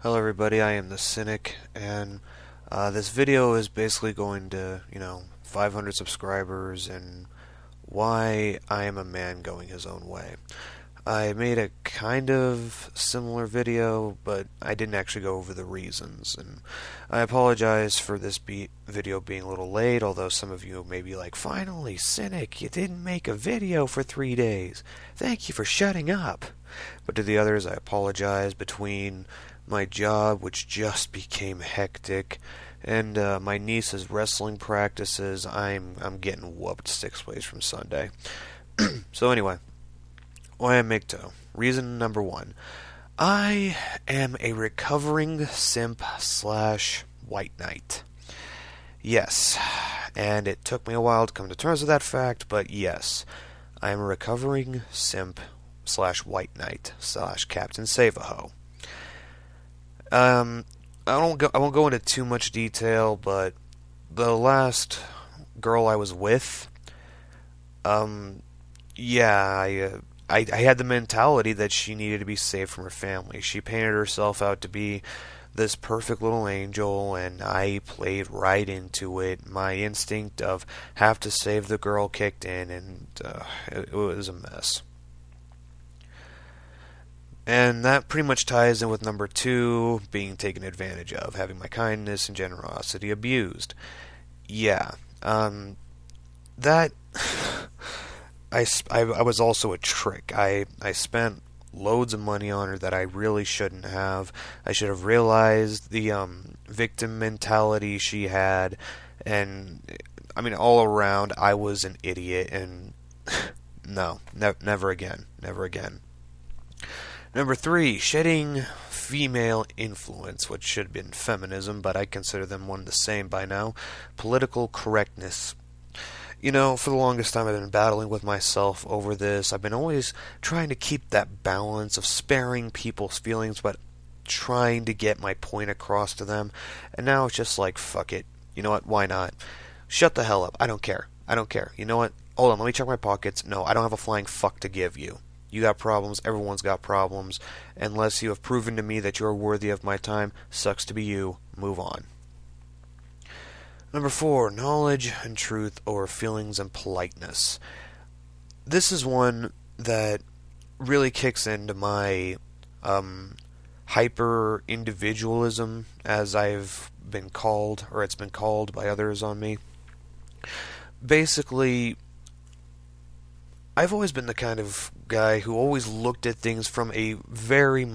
Hello everybody, I am the Cynic, and this video is basically going to, 500 subscribers and why I am a man going his own way. I made a kind of similar video, but I didn't actually go over the reasons, and I apologize for this video being a little late, although some of you may be like, finally, Cynic, you didn't make a video for 3 days. Thank you for shutting up. But to the others, I apologize. Between my job, which just became hectic, and my niece's wrestling practices, I'm getting whooped 6 ways from Sunday. So anyway, why I'm MGTOW. Reason number 1. I am a recovering simp slash white knight. Yes, and it took me a while to come to terms with that fact, but yes, I am a recovering simp slash white knight slash Captain Save-A-Ho. I won't go into too much detail, but the last girl I was with, yeah, I had the mentality that she needed to be saved from her family. She painted herself out to be this perfect little angel, and I played right into it. My instinct of have to save the girl kicked in, and it was a mess. And that pretty much ties in with number 2, being taken advantage of, having my kindness and generosity abused. Yeah, that I was also a trick. I spent loads of money on her that I really shouldn't have. I should have realized the victim mentality she had, and I mean all around I was an idiot. And no, never again, never again. Number 3, shedding female influence, which should have been feminism, but I consider them one and the same by now. Political correctness. For the longest time I've been battling with myself over this. I've been always trying to keep that balance of sparing people's feelings, but trying to get my point across to them. And now it's just like, fuck it. You know what? Why not? Shut the hell up. I don't care. I don't care. You know what? Hold on, let me check my pockets. No, I don't have a flying fuck to give you. You got problems, everyone's got problems. Unless you have proven to me that you're worthy of my time, sucks to be you, move on. Number 4, knowledge and truth over feelings and politeness. This is one that really kicks into my hyper-individualism, as I've been called, or it's been called by others on me. Basically, I've always been the kind of guy who always looked at things from a very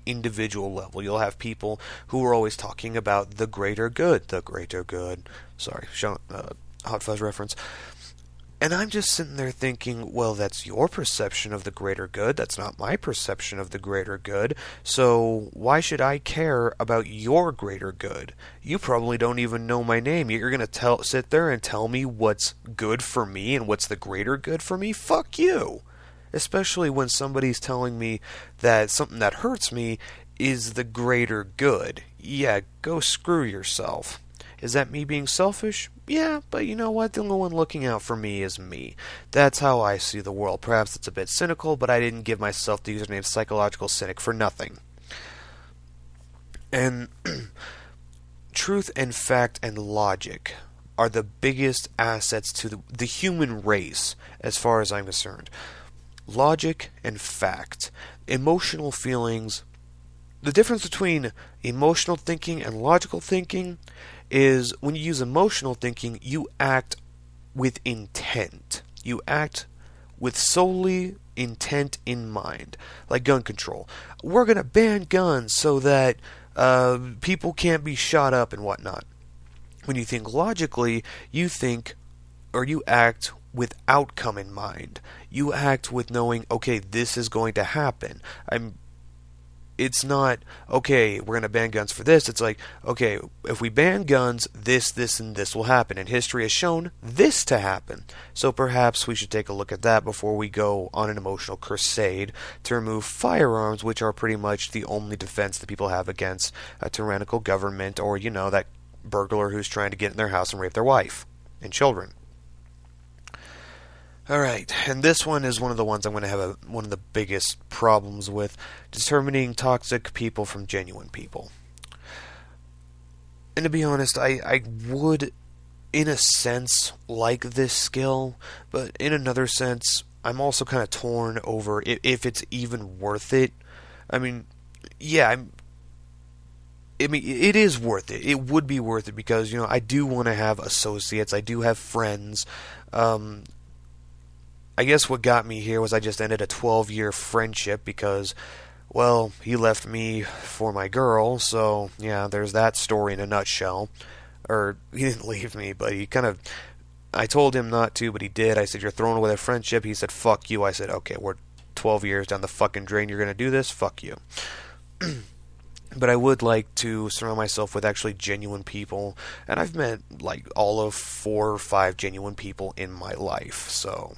individual level. You'll have people who are always talking about the greater good. Sorry, Hot Fuzz reference. And I'm just sitting there thinking, well, that's your perception of the greater good. That's not my perception of the greater good. So why should I care about your greater good? You probably don't even know my name. You're going to sit there and tell me what's good for me and what's the greater good for me? Fuck you. Especially when somebody's telling me that something that hurts me is the greater good. Yeah, go screw yourself. Is that me being selfish? Yeah, but you know what? The only one looking out for me is me. That's how I see the world. Perhaps it's a bit cynical, but I didn't give myself the username Psychological Cynic for nothing. And truth and fact and logic are the biggest assets to the human race, as far as I'm concerned. Logic and fact. Emotional feelings. The difference between emotional thinking and logical thinking is when you use emotional thinking, you act with intent. You act with solely intent in mind. Like gun control. We're going to ban guns so that people can't be shot up and whatnot. When you think logically, you think or you act with outcome in mind. You act with knowing, okay, this is going to happen. It's not, okay, we're going to ban guns for this. It's like, okay, if we ban guns, this, and this will happen. And history has shown this to happen. So perhaps we should take a look at that before we go on an emotional crusade to remove firearms, which are pretty much the only defense that people have against a tyrannical government or, that burglar who's trying to get in their house and rape their wife and children. Alright, and this one is one of the ones I'm going to have one of the biggest problems with, determining toxic people from genuine people. And to be honest, I would, in a sense, like this skill, but in another sense, I'm also kind of torn over if it's even worth it. I mean, yeah, it is worth it. It would be worth it because, I do want to have associates. I do have friends. Um, I guess what got me here was I just ended a 12-year friendship because, well, he left me for my girl. So, yeah, there's that story in a nutshell. Or, he didn't leave me, but he kind of... I told him not to, but he did. I said, you're throwing away the friendship. He said, fuck you. I said, okay, we're 12 years down the fucking drain. You're going to do this? Fuck you. But I would like to surround myself with actually genuine people, and I've met like all of 4 or 5 genuine people in my life. So,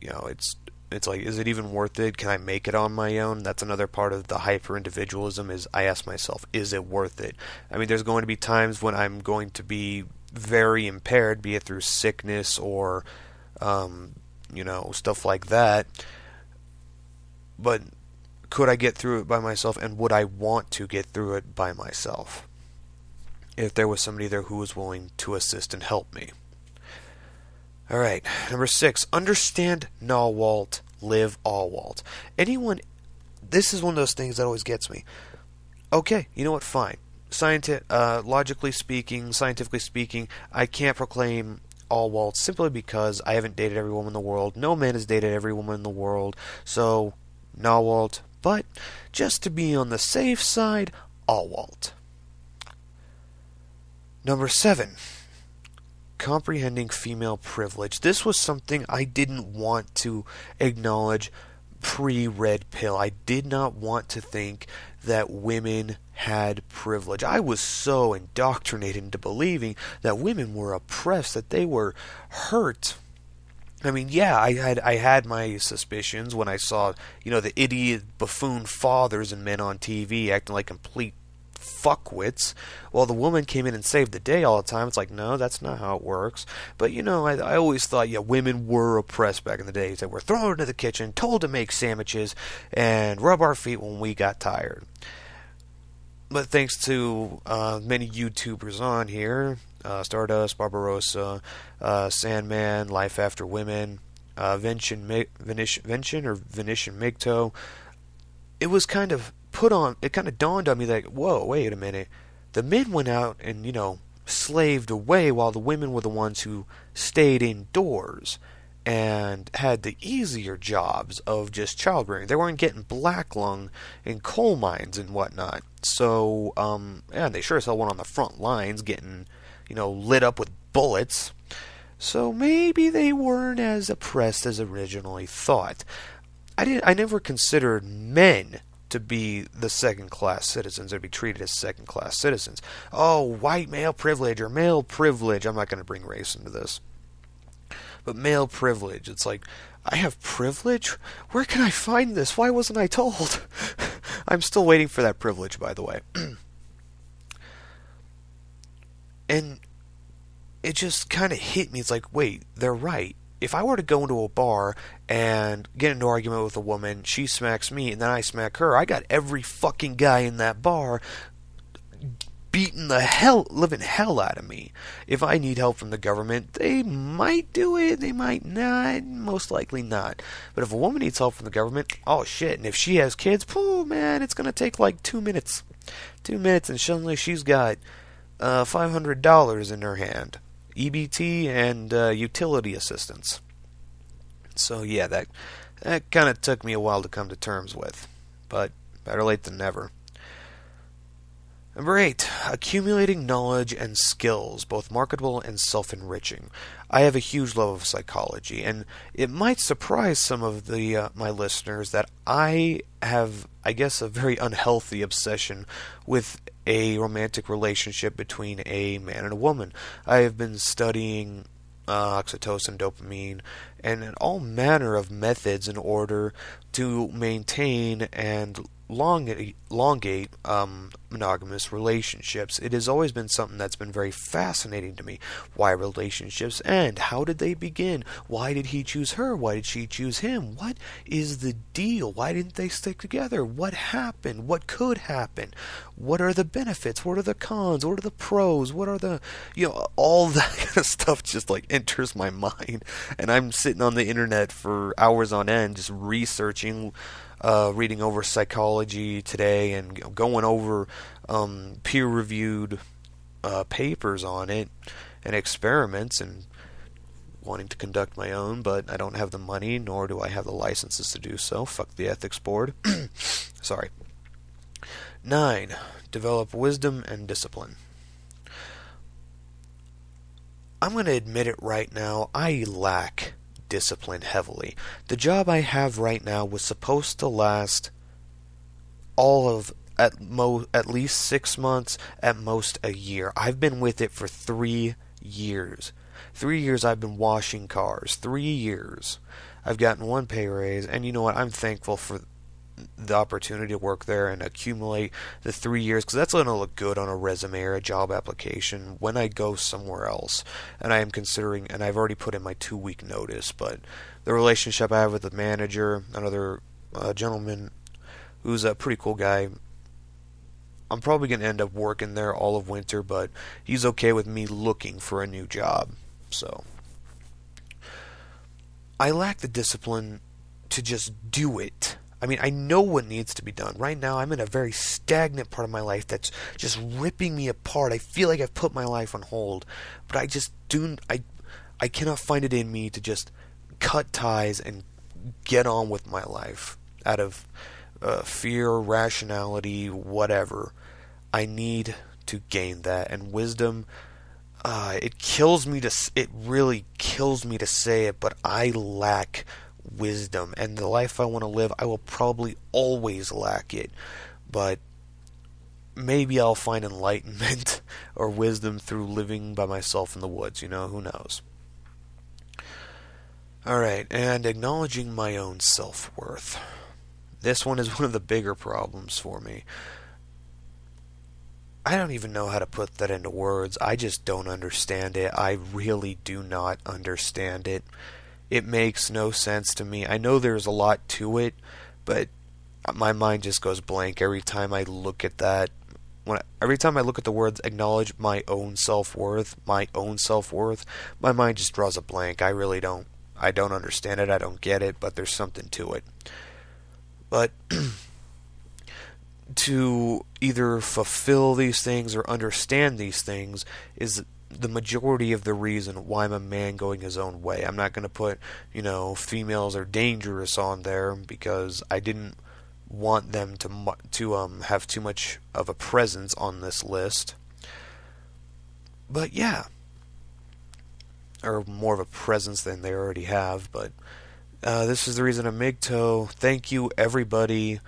it's like, is it even worth it? Can I make it on my own? That's another part of the hyper individualism. Is I ask myself, is it worth it? I mean, there's going to be times when I'm going to be very impaired, be it through sickness or, stuff like that. But could I get through it by myself, and would I want to get through it by myself if there was somebody there who was willing to assist and help me? Alright, number 6, understand Nawalt, live Allwalt. This is one of those things that always gets me. Okay, you know what, fine. Logically speaking, scientifically speaking, I can't proclaim Allwalt simply because I haven't dated every woman in the world. No man has dated every woman in the world, so Nawalt. But just to be on the safe side, Allwalt. Number 7, comprehending female privilege. This was something I didn't want to acknowledge pre-Red Pill. I did not want to think that women had privilege. I was so indoctrinated into believing that women were oppressed, that they were hurt. I mean, yeah, I had my suspicions when I saw, the idiot buffoon fathers and men on TV acting like complete fuckwits, while the woman came in and saved the day all the time. It's like, no, that's not how it works. But, I always thought, yeah, women were oppressed back in the days. They were thrown into the kitchen, told to make sandwiches, and rub our feet when we got tired. But thanks to many YouTubers on here, Stardust, Barbarossa, Sandman, Life After Women, Venetian MGTOW, it was kind of it kind of dawned on me like, whoa, wait a minute. The men went out and, slaved away while the women were the ones who stayed indoors and had the easier jobs of just childbearing. They weren't getting black lung in coal mines and whatnot. So, they sure as hell weren't on the front lines getting, lit up with bullets. So maybe they weren't as oppressed as originally thought. I never considered men to be the second-class citizens, or to be treated as second-class citizens. Oh, white male privilege or male privilege. I'm not going to bring race into this. But male privilege, it's like, I have privilege? Where can I find this? Why wasn't I told? I'm still waiting for that privilege, by the way. And it just kind of hit me. It's like, wait, they're right. If I were to go into a bar and get into an argument with a woman, she smacks me, and then I smack her, I got every fucking guy in that bar beating living hell out of me. If I need help from the government, they might do it, they might not, most likely not. But if a woman needs help from the government, oh shit, and if she has kids, pooh, man, it's gonna take like 2 minutes. 2 minutes, and suddenly she's got $500 in her hand. EBT and utility assistance. So yeah, that kind of took me a while to come to terms with, but better late than never. Number 8, accumulating knowledge and skills, both marketable and self-enriching. I have a huge love of psychology, and it might surprise some of my listeners that I have, I guess, a very unhealthy obsession with a romantic relationship between a man and a woman. I have been studying oxytocin, dopamine, and all manner of methods in order to maintain and elongate monogamous relationships. It has always been something that's been very fascinating to me. Why relationships end? How did they begin? Why did he choose her? Why did she choose him? What is the deal? Why didn't they stick together? What happened? What could happen? What are the benefits? What are the cons? What are the pros? What are the, all that kind of stuff just like enters my mind. And I'm sitting on the internet for hours on end just researching, reading over Psychology Today and going over peer-reviewed papers on it and experiments, and wanting to conduct my own, but I don't have the money, nor do I have the licenses to do so. Fuck the ethics board. Sorry. 9. Develop wisdom and discipline. I'm going to admit it right now, I lack discipline heavily. The job I have right now was supposed to last all of at least 6 months, at most a year. I've been with it for 3 years. 3 years I've been washing cars. 3 years. I've gotten 1 pay raise, and you know what? I'm thankful for the opportunity to work there and accumulate the 3 years, because that's going to look good on a resume or a job application when I go somewhere else. And I am considering, and I've already put in my 2-week notice, but the relationship I have with the manager, another gentleman who's a pretty cool guy, I'm probably going to end up working there all of winter, but he's okay with me looking for a new job. So I lack the discipline to just do it. I mean, I know what needs to be done. Right now, I'm in a very stagnant part of my life that's just ripping me apart. I feel like I've put my life on hold, but I cannot find it in me to just cut ties and get on with my life out of fear, rationality, whatever. I need to gain that, and wisdom. It really kills me to say it, but I lack wisdom, and the life I want to live, I will probably always lack it, but maybe I'll find enlightenment or wisdom through living by myself in the woods, who knows. Alright, and acknowledging my own self-worth. This one is one of the bigger problems for me. I don't even know how to put that into words. I just don't understand it. I really do not understand it. It makes no sense to me. I know there's a lot to it, but my mind just goes blank every time I look at that. Every time I look at the words acknowledge my own self-worth, my mind just draws a blank. I really don't. I don't understand it. I don't get it, but there's something to it. But to either fulfill these things or understand these things is the majority of the reason why I'm a man going his own way. I'm not going to put, females are dangerous on there, because I didn't want them to have too much of a presence on this list. But yeah, or more of a presence than they already have. But this is the reason I'm MGTOW. Thank you, everybody,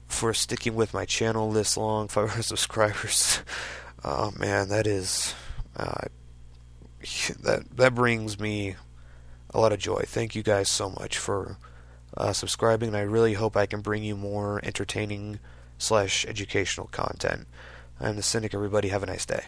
for sticking with my channel this long. 500 subscribers. Oh man, that is that brings me a lot of joy. Thank you guys so much for subscribing, and I really hope I can bring you more entertaining / educational content. I'm the Cynic. Everybody have a nice day.